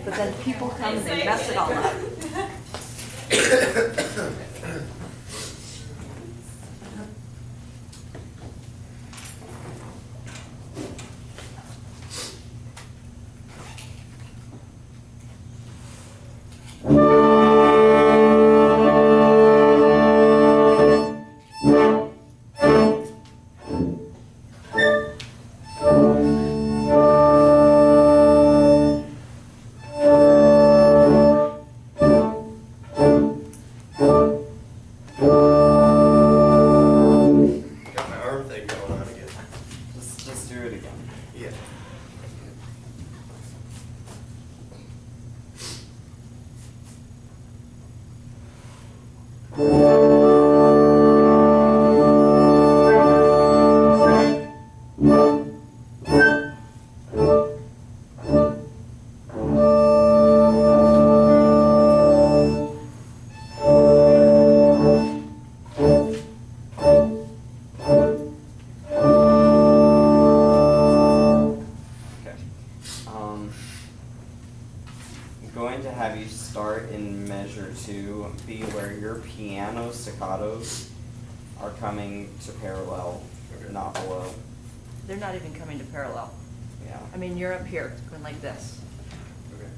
but then people come and they mess it all up. Got my arm thing going on again. Just do it again. Yeah. Okay. I'm going to have you start in measure 2, be where your piano staccatos are coming to parallel, Okay. not below. They're not even coming to parallel. Yeah. I mean, you're up here, going like this. Okay.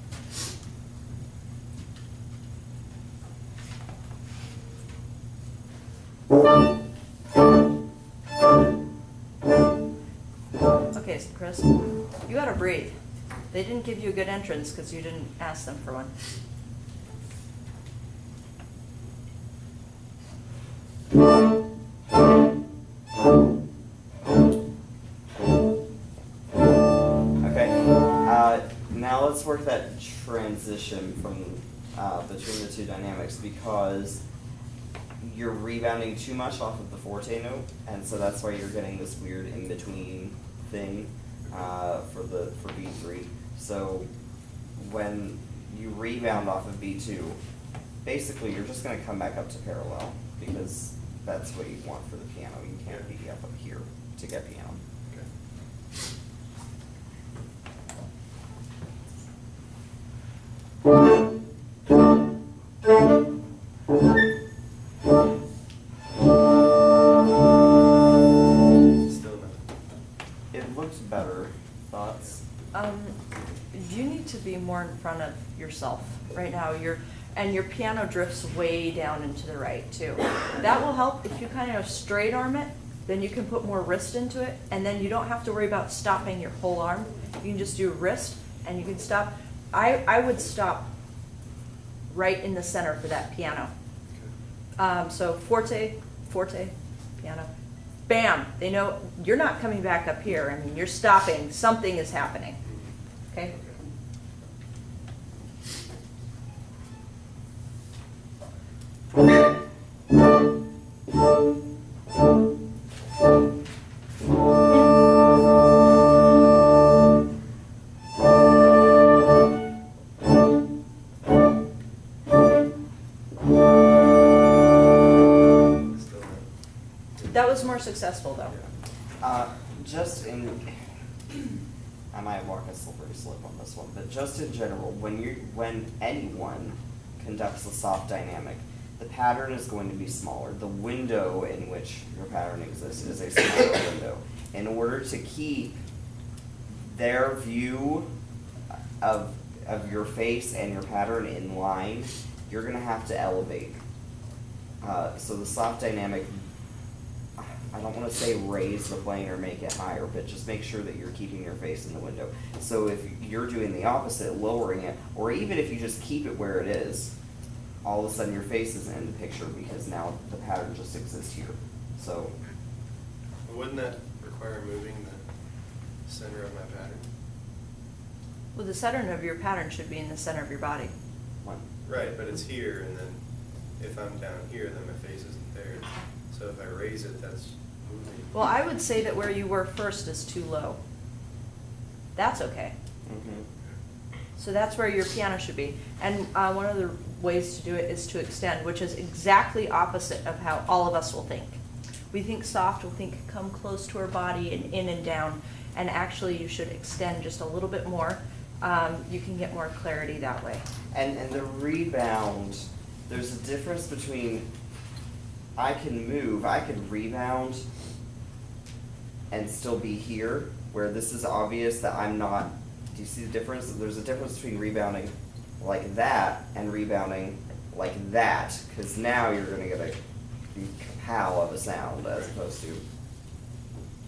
Okay, so Chris, you gotta breathe. They didn't give you a good entrance because you didn't ask them for one. Okay. Now let's work that transition from between the two dynamics, because you're rebounding too much off of the forte note, and so that's why you're getting this weird in between thing for B3. So when you rebound off of B2, basically you're just going to come back up to parallel, because that's what you want for the piano. You can't be up here to get piano. Okay. Still not. It looks better. Thoughts? You need to be more in front of yourself right now. And your piano drifts way down into the right too. That will help if you kind of straight arm it, then you can put more wrist into it, and then you don't have to worry about stopping your whole arm. You can just do wrist, and you can stop. I would stop right in the center for that piano. So forte, piano, bam. They know you're not coming back up here. I mean, you're stopping. Something is happening. Okay? Still not. That was more successful though. Just in, I might walk a slippery slope on this one, but just in general, when anyone conducts a soft dynamic, the pattern is going to be smaller. The window in which your pattern exists is a smaller window. In order to keep their view of your face and your pattern in line, you're going to have to elevate. So the soft dynamic, I don't want to say raise the plane or make it higher, but just make sure that you're keeping your face in the window. So if you're doing the opposite, lowering it, or even if you just keep it where it is, all of a sudden your face isn't in the picture because now the pattern just exists here. So Wouldn't that require moving the center of my pattern? Well, the center of your pattern should be in the center of your body. one. Right, but it's here, and then if I'm down here, then my face isn't there. So if I raise it, that's moving. Well, I would say that where you were first is too low. That's okay. Mm-hmm. So that's where your piano should be. And one of the ways to do it is to extend, which is exactly opposite of how all of us will think. We think soft, we'll think come close to our body and in and down. And actually you should extend just a little bit more you can get more clarity that way. And the rebound, there's a difference between, I can rebound and still be here, where this is obvious that I'm not, do you see the difference? There's a difference between rebounding like that and rebounding like that, because now you're gonna get a kapow of a sound as opposed to,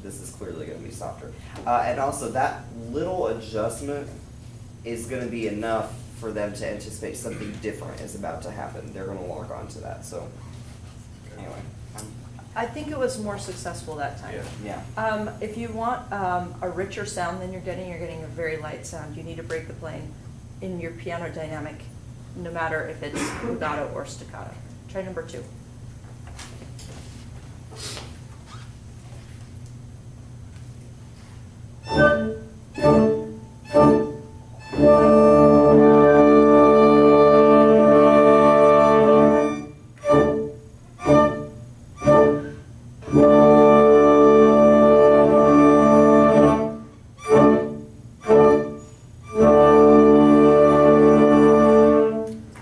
this is clearly gonna be softer. And also that little adjustment is gonna be enough for them to anticipate something different is about to happen. They're gonna lock onto that, so, anyway. I think it was more successful that time. Yeah. If you want a richer sound than you're getting a very light sound. You need to break the playing in your piano dynamic, no matter if it's legato or staccato. Try number 2.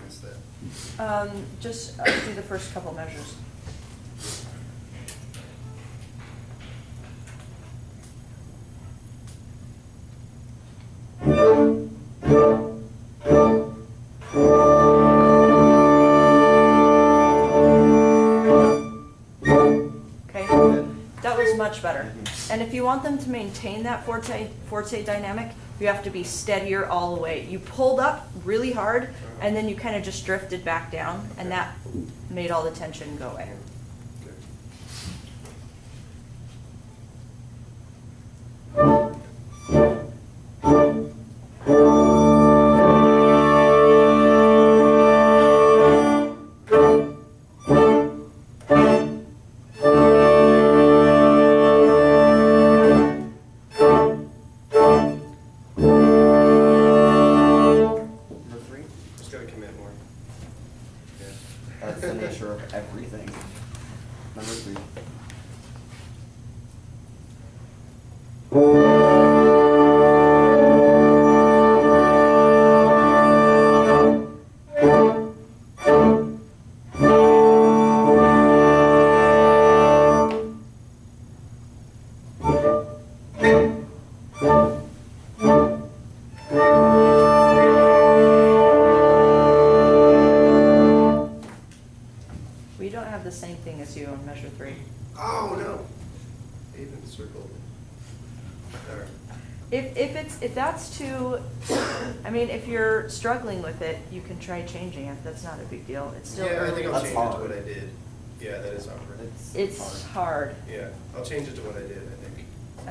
Missed that. Just do the first couple measures. Okay, that was much better. And if you want them to maintain that forte dynamic, you have to be steadier all the way. You pulled up really hard, and then you kind of just drifted back down, and that made all the tension go away. Good. Number 3, Just gotta commit more. Yeah. that's the nature of everything. Number 3. We don't have the same thing as you on measure 3. Oh, no. I even circled. All right. If that's too, I mean, if you're struggling with it, you can try changing it. That's not a big deal. It's still Yeah, I early. think I'll That's change it to hard. what I did. Yeah, that is awkward. It's hard. Yeah, I'll change it to what I did, I think.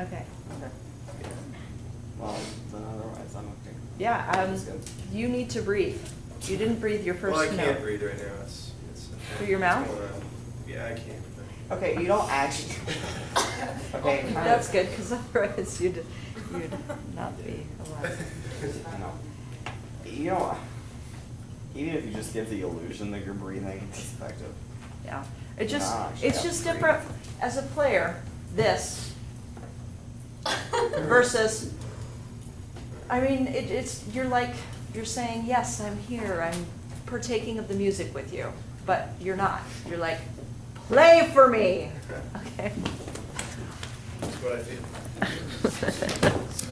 Okay. Yeah. Well, then otherwise I'm okay. Yeah, That's good. you need to breathe. You didn't breathe your first Well, I note. can't breathe right now. It's Through your mouth? what's going on. Yeah, I can't. Okay, you don't actually. Okay, kind That's of. good, because otherwise you'd not be alive. I know. You know, even if you just give the illusion that you're breathing, it's effective. Yeah, it just, Nah, actually, it's that's just great. different, as a player, this versus, I mean, you're like, you're saying, yes, I'm here, I'm partaking of the music with you, but you're not. You're like, play for me, okay? That's what I feel.